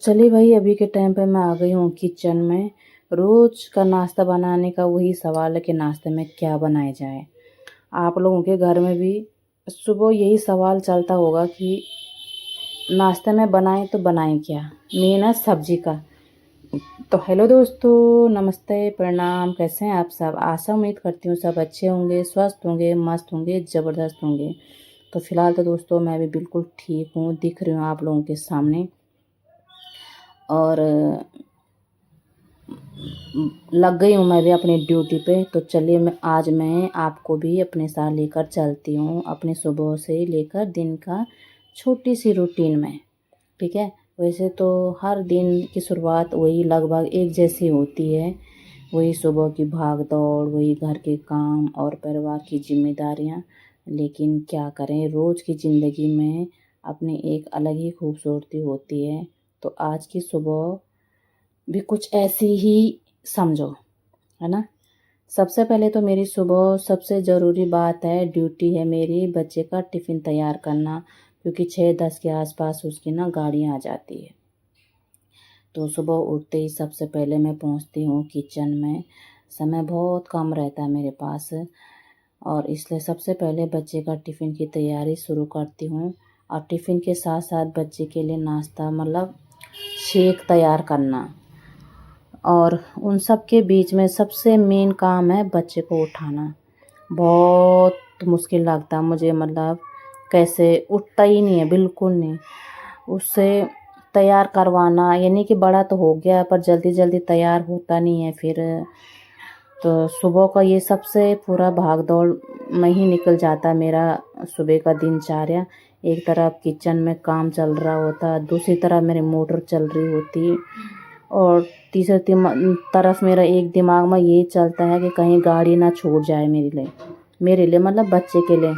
चलिए भाई, अभी के टाइम पे मैं आ गई हूँ किचन में। रोज़ का नाश्ता बनाने का वही सवाल है कि नाश्ते में क्या बनाया जाए। आप लोगों के घर में भी सुबह यही सवाल चलता होगा कि नाश्ते में बनाएं तो बनाएं क्या। मेन है सब्जी का। तो हेलो दोस्तों, नमस्ते, प्रणाम। कैसे हैं आप सब? आशा उम्मीद करती हूँ सब अच्छे होंगे, स्वस्थ होंगे, मस्त होंगे, ज़बरदस्त होंगे। तो फ़िलहाल तो दोस्तों मैं भी बिल्कुल ठीक हूँ, दिख रही हूँ आप लोगों के सामने। और लग गई हूँ मैं भी अपनी ड्यूटी पे। तो चलिए आज मैं आपको भी अपने साथ लेकर चलती हूँ, अपने सुबह से लेकर दिन का छोटी सी रूटीन में। ठीक है। वैसे तो हर दिन की शुरुआत वही लगभग एक जैसी होती है। वही सुबह की भाग दौड़, वही घर के काम और परिवार की जिम्मेदारियाँ। लेकिन क्या करें, रोज़ की ज़िंदगी में अपनी एक अलग ही खूबसूरती होती है। तो आज की सुबह भी कुछ ऐसी ही समझो, है ना। सबसे पहले तो मेरी सुबह सबसे ज़रूरी बात है, ड्यूटी है मेरी बच्चे का टिफ़िन तैयार करना। क्योंकि 6-10 के आसपास उसकी ना गाड़ी आ जाती है। तो सुबह उठते ही सबसे पहले मैं पहुंचती हूँ किचन में। समय बहुत कम रहता है मेरे पास, और इसलिए सबसे पहले बच्चे का टिफ़िन की तैयारी शुरू करती हूँ। और टिफ़िन के साथ साथ बच्चे के लिए नाश्ता मतलब शेक तैयार करना। और उन सब के बीच में सबसे मेन काम है बच्चे को उठाना। बहुत मुश्किल लगता है मुझे, मतलब कैसे उठता ही नहीं है, बिल्कुल नहीं। उससे तैयार करवाना, यानी कि बड़ा तो हो गया पर जल्दी जल्दी तैयार होता नहीं है फिर। तो सुबह का ये सबसे पूरा भाग दौड़ में ही निकल जाता है मेरा सुबह का दिनचर्या। एक तरफ किचन में काम चल रहा होता, दूसरी तरफ मेरी मोटर चल रही होती, और तीसरी तरफ मेरा एक दिमाग में ये चलता है कि कहीं गाड़ी ना छूट जाए मेरे लिए मतलब बच्चे के लिए।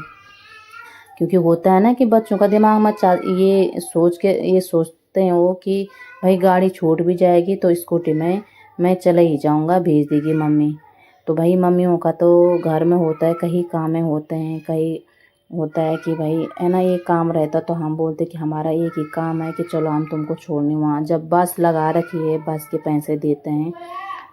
क्योंकि होता है ना कि बच्चों का दिमाग में ये सोचते हैं वो कि भाई गाड़ी छूट भी जाएगी तो स्कूटी में मैं चले ही जाऊंगा, भेज देगी मम्मी। तो भाई मम्मियों का तो घर में होता है, कहीं काम में होते हैं, कहीं होता है कि भाई है ना, ये काम रहता तो हम बोलते कि हमारा एक ही काम है कि चलो हम तुमको छोड़ने वहाँ। जब बस लगा रखी है, बस के पैसे देते हैं,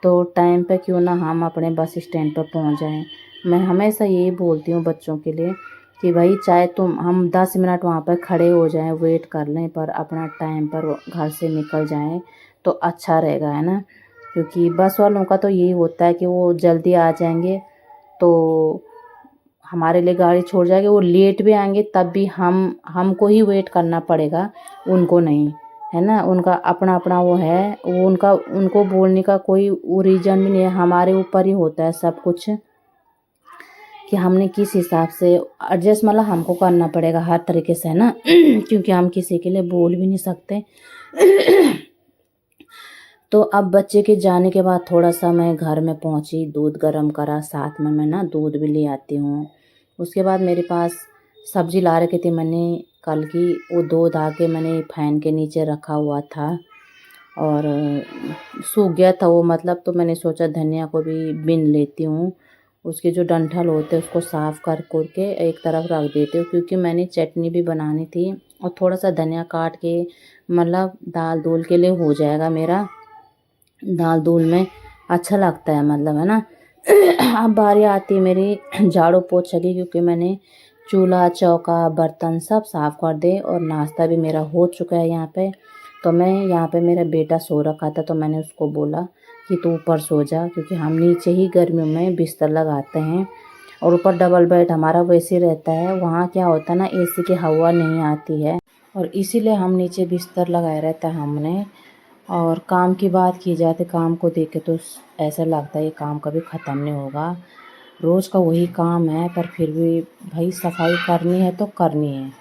तो टाइम पे क्यों ना हम अपने बस स्टैंड पर पहुँच जाएं। मैं हमेशा यही बोलती हूँ बच्चों के लिए कि भाई चाहे हम 10 मिनट वहाँ पर खड़े हो जाएं, वेट कर लें, पर अपना टाइम पर घर से निकल जाएं तो अच्छा रहेगा, है ना। क्योंकि बस वालों का तो यही होता है कि वो जल्दी आ जाएंगे तो हमारे लिए गाड़ी छोड़ जाएगी, वो लेट भी आएंगे तब भी हमको ही वेट करना पड़ेगा, उनको नहीं, है ना। उनका अपना अपना वो है, वो उनको बोलने का कोई वो रीज़न भी नहीं है। हमारे ऊपर ही होता है सब कुछ कि हमने किस हिसाब से एडजस्ट, मतलब हमको करना पड़ेगा हर तरीके से, है ना। क्योंकि हम किसी के लिए बोल भी नहीं सकते। तो अब बच्चे के जाने के बाद थोड़ा सा मैं घर में पहुंची, दूध गर्म करा, साथ में मैं ना दूध भी ले आती हूँ। उसके बाद मेरे पास सब्जी ला रखी थी मैंने कल की, वो दूध आके मैंने फैन के नीचे रखा हुआ था और सूख गया था वो, मतलब। तो मैंने सोचा धनिया को भी बिन लेती हूँ। उसके जो डंठल होते हैं उसको साफ़ कर के एक तरफ रख देती हूँ, क्योंकि मैंने चटनी भी बनानी थी। और थोड़ा सा धनिया काट के, मतलब दाल दूल के लिए हो जाएगा मेरा। दाल दूल में अच्छा लगता है, मतलब, है ना। अब बारी आती है मेरी झाड़ू पोछा की, क्योंकि मैंने चूल्हा चौका बर्तन सब साफ़ कर दे और नाश्ता भी मेरा हो चुका है यहाँ पे। तो मैं यहाँ पे, मेरा बेटा सो रखा था तो मैंने उसको बोला कि तू ऊपर सो जा, क्योंकि हम नीचे ही गर्मियों में बिस्तर लगाते हैं और ऊपर डबल बेड हमारा वैसे ही रहता है। वहाँ क्या होता है ना, एसी की हवा नहीं आती है, और इसीलिए हम नीचे बिस्तर लगाया रहता है हमने। और काम की बात की जाए तो काम को देख के तो ऐसा लगता है ये काम कभी ख़त्म नहीं होगा। रोज़ का वही काम है, पर फिर भी भाई सफाई करनी है तो करनी है।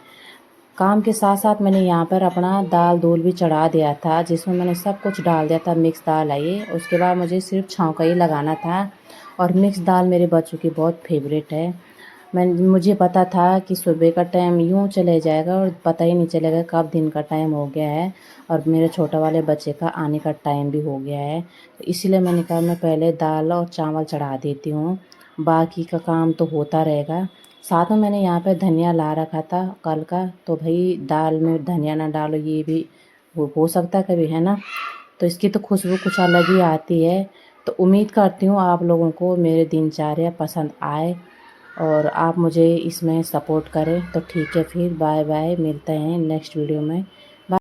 काम के साथ साथ मैंने यहाँ पर अपना दाल दूल भी चढ़ा दिया था, जिसमें मैंने सब कुछ डाल दिया था। मिक्स दाल आई, उसके बाद मुझे सिर्फ छौंका ही लगाना था। और मिक्स दाल मेरे बच्चों की बहुत फेवरेट है। मुझे पता था कि सुबह का टाइम यूँ चले जाएगा और पता ही नहीं चलेगा कब दिन का टाइम हो गया है, और मेरे छोटा वाले बच्चे का आने का टाइम भी हो गया है। तो इसीलिए मैंने कहा मैं पहले दाल और चावल चढ़ा देती हूँ, बाकी का काम तो होता रहेगा। साथ में मैंने यहाँ पे धनिया ला रखा था कल का, तो भाई दाल में धनिया ना डालो ये भी वो हो सकता है कभी, है ना। तो इसकी तो खुशबू कुछ अलग ही आती है। तो उम्मीद करती हूँ आप लोगों को मेरे दिनचर्या पसंद आए और आप मुझे इसमें सपोर्ट करें। तो ठीक है, फिर बाय बाय, मिलते हैं नेक्स्ट वीडियो में।